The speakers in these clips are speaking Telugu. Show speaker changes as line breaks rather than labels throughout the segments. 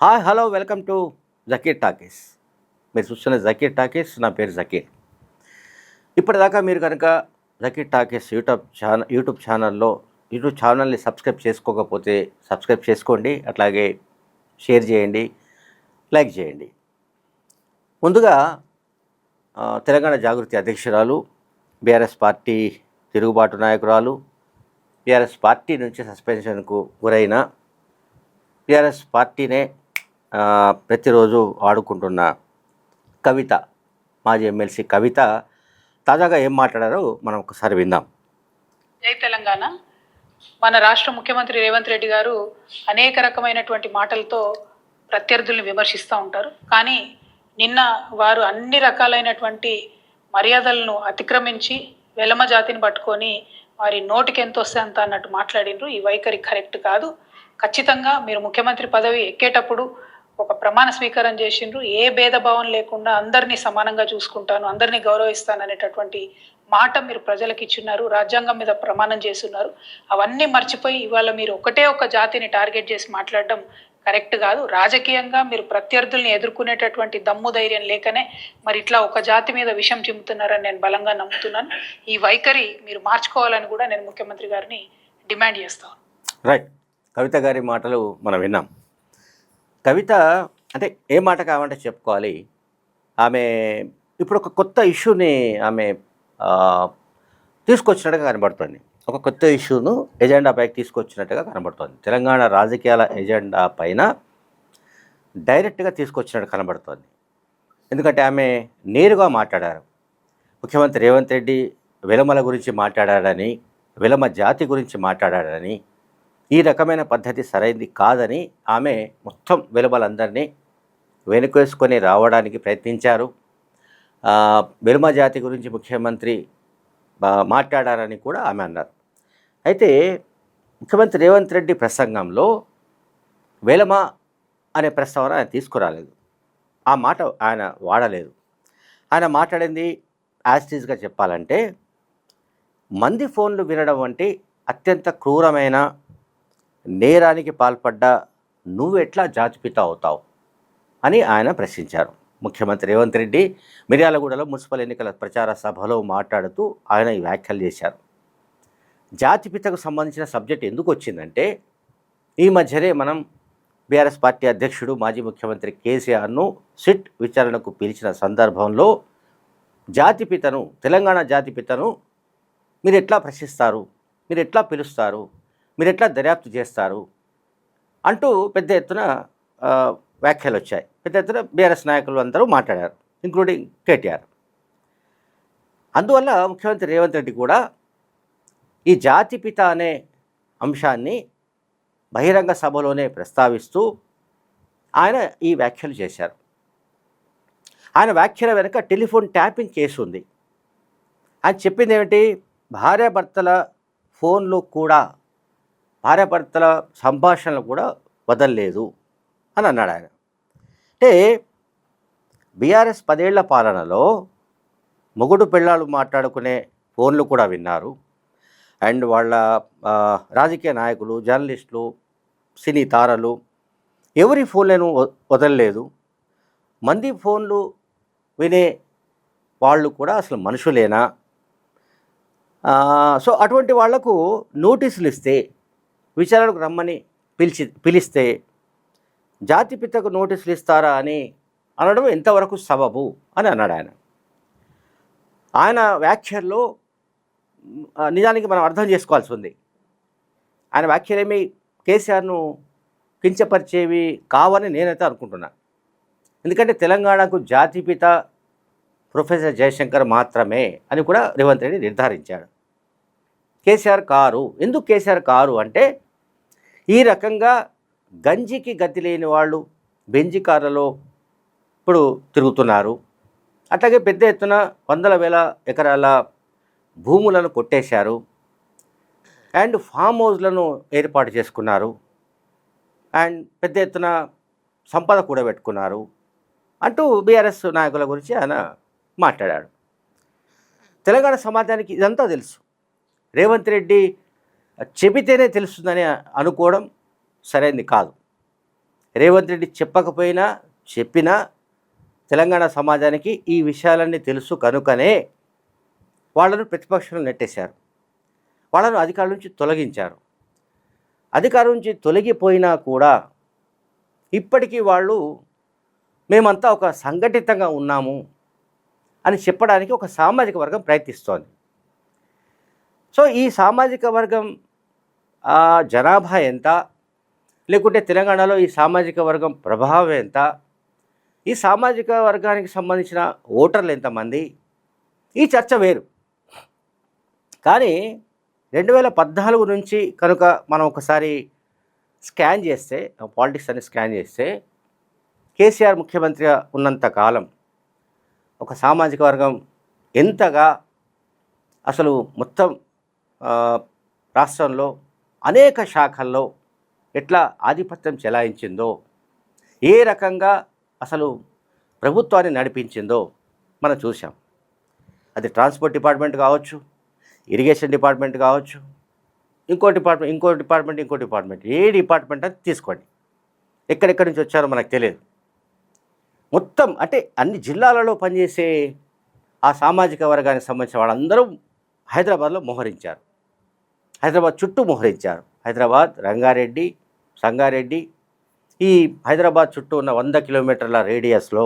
Hi hello welcome to Zakir talkies. మీరు చూస్తున్న జకీర్ టాకీస్. నా పేరు జకీర్. ఇప్పటిదాకా మీరు కనుక జకీర్ టాకీస్ యూట్యూబ్ ఛానల్ని సబ్స్క్రైబ్ చేసుకోకపోతే సబ్స్క్రైబ్ చేసుకోండి. అట్లాగే షేర్ చేయండి, లైక్ చేయండి. ముందుగా తెలంగాణ జాగృతి అధ్యక్షురాలు, బీఆర్ఎస్ పార్టీ తిరుగుబాటు నాయకురాలు, బీఆర్ఎస్ పార్టీ నుంచి సస్పెన్షన్కు గురైన, బీఆర్ఎస్ పార్టీనే ప్రతిరోజు ఆడుకుంటున్న కవిత, మాజీ ఎమ్మెల్సీ కవిత తాజాగా ఏం మాట్లాడారో మనం ఒకసారి విందాం.
జై తెలంగాణ. మన రాష్ట్ర ముఖ్యమంత్రి రేవంత్ రెడ్డి గారు అనేక రకమైనటువంటి మాటలతో ప్రత్యర్థుల్ని విమర్శిస్తూ ఉంటారు. కానీ నిన్న వారు అన్ని రకాలైనటువంటి మర్యాదలను అతిక్రమించి వెలమ జాతిని పట్టుకొని వారి నోటికి ఎంత వస్తే అంత అన్నట్టు మాట్లాడినరు. ఈ వైఖరి కరెక్ట్ కాదు. ఖచ్చితంగా మీరు ముఖ్యమంత్రి పదవి ఎక్కేటప్పుడు ఒక ప్రమాణ స్వీకారం చేసిండ్రు. ఏ భేదభావం లేకుండా అందరినీ సమానంగా చూసుకుంటాను, అందరినీ గౌరవిస్తాను అనేటటువంటి మాట మీరు ప్రజలకు ఇచ్చున్నారు. రాజ్యాంగం మీద ప్రమాణం చేస్తున్నారు. అవన్నీ మర్చిపోయి ఇవాళ మీరు ఒకటే ఒక జాతిని టార్గెట్ చేసి మాట్లాడడం కరెక్ట్ కాదు. రాజకీయంగా మీరు ప్రత్యర్థుల్ని ఎదుర్కొనేటటువంటి దమ్ము ధైర్యం లేకనే మరి ఇట్లా ఒక జాతి మీద విషం చిమ్ముతున్నారని నేను బలంగా నమ్ముతున్నాను. ఈ వైఖరి మీరు మార్చుకోవాలని కూడా నేను ముఖ్యమంత్రి గారిని డిమాండ్ చేస్తాను.
రైట్. కవిత గారి మాటలు మనం విన్నాం. కవిత అంటే ఏ మాట కావాలంటే చెప్పుకోవాలి. ఆమె ఇప్పుడు ఒక కొత్త ఇష్యూని ఆమె తీసుకొచ్చినట్టుగా కనబడుతుంది. ఒక కొత్త ఇష్యూను ఎజెండాపైకి తీసుకొచ్చినట్టుగా కనబడుతుంది. తెలంగాణ రాజకీయాల ఎజెండా పైన డైరెక్ట్గా తీసుకొచ్చినట్టు కనబడుతుంది. ఎందుకంటే ఆమె నేరుగా మాట్లాడారు. ముఖ్యమంత్రి రేవంత్ రెడ్డి వెలమల గురించి మాట్లాడాడని, వెలమ జాతి గురించి మాట్లాడాడని, ఈ రకమైన పద్ధతి సరైనది కాదని ఆమె మొత్తం వెలుమలందరినీ వెనుకేసుకొని రావడానికి ప్రయత్నించారు. వెలుమ జాతి గురించి ముఖ్యమంత్రి మాట్లాడారని కూడా ఆమె అన్నారు. అయితే ముఖ్యమంత్రి రేవంత్ రెడ్డి ప్రసంగంలో వెలమ అనే ప్రస్తావన ఆయన తీసుకురాలేదు. ఆ మాట ఆయన వాడలేదు. ఆయన మాట్లాడింది యాస్టీజ్గా చెప్పాలంటే, మంది ఫోన్లు వినడం వంటి అత్యంత క్రూరమైన నేరానికి పాల్పడ్డ నువ్వెట్లా జాతిపిత అవుతావు అని ఆయన ప్రశ్నించారు. ముఖ్యమంత్రి రేవంత్ రెడ్డి మిర్యాలగూడలో మున్సిపల్ ఎన్నికల ప్రచార సభలో మాట్లాడుతూ ఆయన ఈ వ్యాఖ్యలు చేశారు. జాతిపితకు సంబంధించిన సబ్జెక్ట్ ఎందుకు వచ్చిందంటే, ఈ మధ్యనే మనం బీఆర్ఎస్ పార్టీ అధ్యక్షుడు మాజీ ముఖ్యమంత్రి కేసీఆర్ను సిట్ విచారణకు పిలిచిన సందర్భంలో జాతిపితను, తెలంగాణ జాతిపితను మీరు ఎట్లా ప్రశ్నిస్తారు, మీరు ఎట్లా పిలుస్తారు, మీరు ఎట్లా దర్యాప్తు చేస్తారు అంటూ పెద్ద ఎత్తున వ్యాఖ్యలు వచ్చాయి. పెద్ద ఎత్తున బీఆర్ఎస్ నాయకులు అందరూ మాట్లాడారు, ఇంక్లూడింగ్ కేటీఆర్. అందువల్ల ముఖ్యమంత్రి రేవంత్ రెడ్డి కూడా ఈ జాతిపిత అనే అంశాన్ని బహిరంగ సభలోనే ప్రస్తావిస్తూ ఆయన ఈ వ్యాఖ్యలు చేశారు. ఆయన వ్యాఖ్యల వెనుక టెలిఫోన్ ట్యాపింగ్ కేసు ఉంది. ఆయన చెప్పింది ఏమిటి, భార్యాభర్తల ఫోన్లు కూడా, భార్యాభర్తల సంభాషణలు కూడా వదలలేదు అని అన్నాడు ఆయన. అంటే బీఆర్ఎస్ 10 ఏళ్ల పాలనలో మొగుడు పెళ్ళాలు మాట్లాడుకునే ఫోన్లు కూడా విన్నారు. అండ్ వాళ్ళ రాజకీయ నాయకులు, జర్నలిస్టులు, సినీ తారలు ఎవరి ఫోన్లను వదలలేదు. మంది ఫోన్లు వినే వాళ్ళు కూడా అసలు మనుషులేనా? సో అటువంటి వాళ్లకు నోటీసులు ఇస్తే, విచారణకు రమ్మని పిలిస్తే జాతిపితకు నోటీసులు ఇస్తారా అని అనడం ఎంతవరకు సబబు అని అన్నాడు ఆయన. ఆయన వ్యాఖ్యల్లో నిజానికి మనం అర్థం చేసుకోవాల్సి ఉంది. ఆయన వ్యాఖ్యలేమి కేసీఆర్ను కించపరిచేవి కావని నేనైతే అనుకుంటున్నాను. ఎందుకంటే తెలంగాణకు జాతిపిత ప్రొఫెసర్ జయశంకర్ మాత్రమే అని కూడా రేవంత్ రెడ్డి నిర్ధారించాడు. కేసీఆర్ కారు. ఎందుకు కేసీఆర్ కారు అంటే, ఈ రకంగా గంజికి గతి లేని వాళ్ళు బెంజి కార్లలో ఇప్పుడు తిరుగుతున్నారు. అట్లాగే పెద్ద ఎత్తున 100,000 ఎకరాల భూములను కొట్టేశారు. అండ్ ఫామ్ హౌస్లను ఏర్పాటు చేసుకున్నారు. అండ్ పెద్ద ఎత్తున సంపద కూడా పెట్టుకున్నారు అంటూ బీఆర్ఎస్ నాయకుల గురించి ఆయన మాట్లాడాడు. తెలంగాణ సమాజానికి ఇదంతా తెలుసు. రేవంత్ రెడ్డి చెబితేనే తెలుస్తుందని అనుకోవడం సరైనది కాదు. రేవంత్ రెడ్డి చెప్పకపోయినా చెప్పినా తెలంగాణ సమాజానికి ఈ విషయాలన్నీ తెలుసు కనుకనే వాళ్ళను ప్రతిపక్షంలో నెట్టేశారు, వాళ్ళను అధికారం నుంచి తొలగించారు. అధికారం నుంచి తొలగిపోయినా కూడా ఇప్పటికీ వాళ్ళు మేమంతా ఒక సంఘటితంగా ఉన్నాము అని చెప్పడానికి ఒక సామాజిక వర్గం ప్రయత్నిస్తోంది. సో ఈ సామాజిక వర్గం జనాభా ఎంత, లేకుంటే తెలంగాణలో ఈ సామాజిక వర్గం ప్రభావం ఎంత, ఈ సామాజిక వర్గానికి సంబంధించిన ఓటర్లు ఎంతమంది, ఈ చర్చ వేరు. కానీ 2014 నుంచి కనుక మనం ఒకసారి స్కాన్ చేస్తే, పాలిటిక్స్ అని స్కాన్ చేస్తే, కేసీఆర్ ముఖ్యమంత్రిగా ఉన్నంత కాలం ఒక సామాజిక వర్గం ఎంతగా అసలు మొత్తం రాష్ట్రంలో అనేక శాఖల్లో ఎట్లా ఆధిపత్యం చెలాయించిందో, ఏ రకంగా అసలు ప్రభుత్వాన్ని నడిపించిందో మనం చూసాం. అది ట్రాన్స్పోర్ట్ డిపార్ట్మెంట్ కావచ్చు, ఇరిగేషన్ డిపార్ట్మెంట్ కావచ్చు, ఇంకో డిపార్ట్మెంట్, ఏ డిపార్ట్మెంట్ అని తీసుకోండి, ఎక్కడెక్కడి నుంచి వచ్చారో మనకు తెలియదు. మొత్తం అంటే అన్ని జిల్లాలలో పనిచేసే ఆ సామాజిక వర్గానికి సంబంధించిన వాళ్ళందరూ హైదరాబాద్లో మోహరించారు, హైదరాబాద్ చుట్టూ మోహరించారు. హైదరాబాద్, రంగారెడ్డి, సంగారెడ్డి, ఈ హైదరాబాద్ చుట్టూ ఉన్న 100 కిలోమీటర్ల రేడియస్లో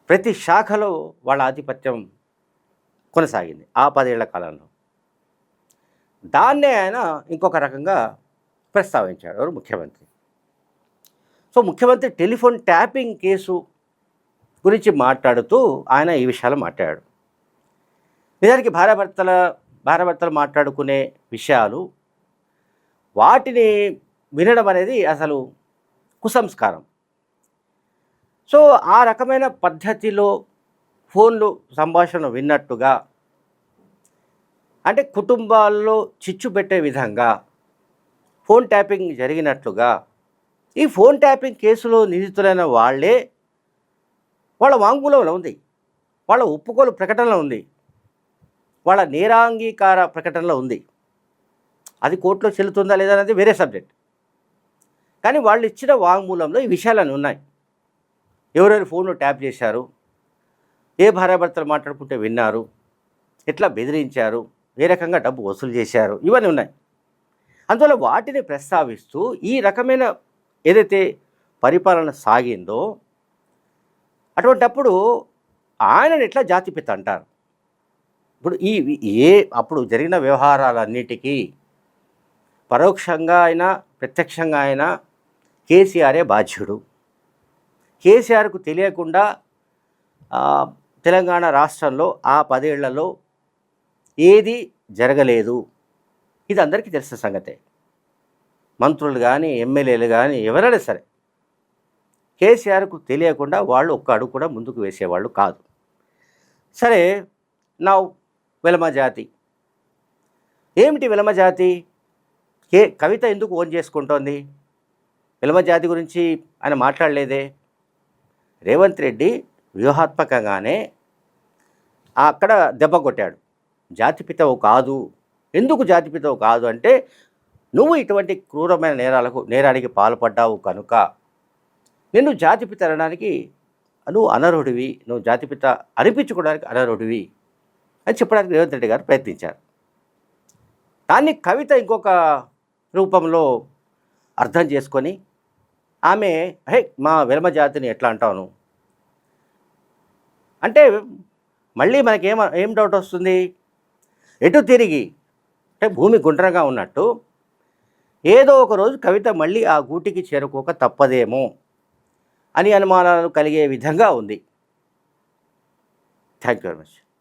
ప్రతి శాఖలో వాళ్ళ ఆధిపత్యం కొనసాగింది ఆ 10 ఏళ్ల కాలంలో. దాన్నే ఆయన ఇంకొక రకంగా ప్రస్తావించాడు ఎవరు, ముఖ్యమంత్రి. సో ముఖ్యమంత్రి టెలిఫోన్ ట్యాపింగ్ కేసు గురించి మాట్లాడుతూ ఆయన ఈ విషయాలు మాట్లాడాడు. నిజానికి భార్యాభర్తలు మాట్లాడుకునే విషయాలు, వాటిని వినడం అనేది అసలు కుసంస్కారం. సో ఆ రకమైన పద్ధతిలో ఫోన్లు సంభాషణ విన్నట్టుగా, అంటే కుటుంబాల్లో చిచ్చు పెట్టే విధంగా ఫోన్ ట్యాపింగ్ జరిగినట్లుగా, ఈ ఫోన్ ట్యాపింగ్ కేసులో నిందితులైన వాళ్ళే వాళ్ళ వాంగ్మూలంలో ఉంది, వాళ్ళ ఒప్పుకోలు ప్రకటనలో ఉంది, వాళ్ళ నేరాంగీకార ప్రకటనలో ఉంది. అది కోర్టులో చెల్లుతుందా లేదా అనేది వేరే సబ్జెక్ట్. కానీ వాళ్ళు ఇచ్చిన వాంగ్మూలంలో ఈ విషయాలన్నీ ఉన్నాయి. ఎవరెవరు ఫోన్లు ట్యాప్ చేశారు, ఏ భార్యాభర్తలు మాట్లాడుకుంటే విన్నారు, ఎట్లా బెదిరించారు, ఏ రకంగా డబ్బు వసూలు చేశారు, ఇవన్నీ ఉన్నాయి. అందువల్ల వాటిని ప్రస్తావిస్తూ ఈ రకమైన ఏదైతే పరిపాలన సాగిందో, అటువంటప్పుడు ఆయనను ఎట్లా జాతిపిత అంటారు? ఇప్పుడు అప్పుడు జరిగిన వ్యవహారాలన్నిటికీ పరోక్షంగా అయినా ప్రత్యక్షంగా అయినా కేసీఆరే బాధ్యుడు. కేసీఆర్కు తెలియకుండా తెలంగాణ రాష్ట్రంలో ఆ 10 ఏళ్లలో ఏది జరగలేదు. ఇది అందరికీ తెలిసిన సంగతే. మంత్రులు కానీ, ఎమ్మెల్యేలు కానీ, ఎవరైనా సరే కేసీఆర్కు తెలియకుండా వాళ్ళు ఒక్క అడుగు కూడా ముందుకు వేసేవాళ్ళు కాదు. సరే, నా వెలమ జాతి ఏమిటి? వెలమ జాతి కవిత ఎందుకు ఓన్ చేసుకుంటోంది? వెలమ జాతి గురించి ఆయన మాట్లాడలేదే. రేవంత్ రెడ్డి వ్యూహాత్మకంగానే అక్కడ దెబ్బ కొట్టాడు. జాతిపితవు కాదు. ఎందుకు జాతిపితవు కాదు అంటే, నువ్వు ఇటువంటి క్రూరమైన నేరానికి పాల్పడ్డావు కనుక నిన్ను జాతిపిత అనడానికి నువ్వు అనర్హుడివి, నువ్వు జాతిపిత అనిపించుకోవడానికి అనర్హుడివి అని చెప్పడానికి రేవంత్ రెడ్డి గారు ప్రయత్నించారు. దాన్ని కవిత ఇంకొక రూపంలో అర్థం చేసుకొని ఆమె మా వెలమ జాతిని ఎట్లా అంటావు అంటే, మళ్ళీ మనకేం డౌట్ వస్తుంది? ఎటు తిరిగి అంటే భూమి గుండ్రంగా ఉన్నట్టు ఏదో ఒక రోజు కవిత మళ్ళీ ఆ గూటికి చేరుకోక తప్పదేమో అని అనుమానాలు కలిగే విధంగా ఉంది. Thank you very much.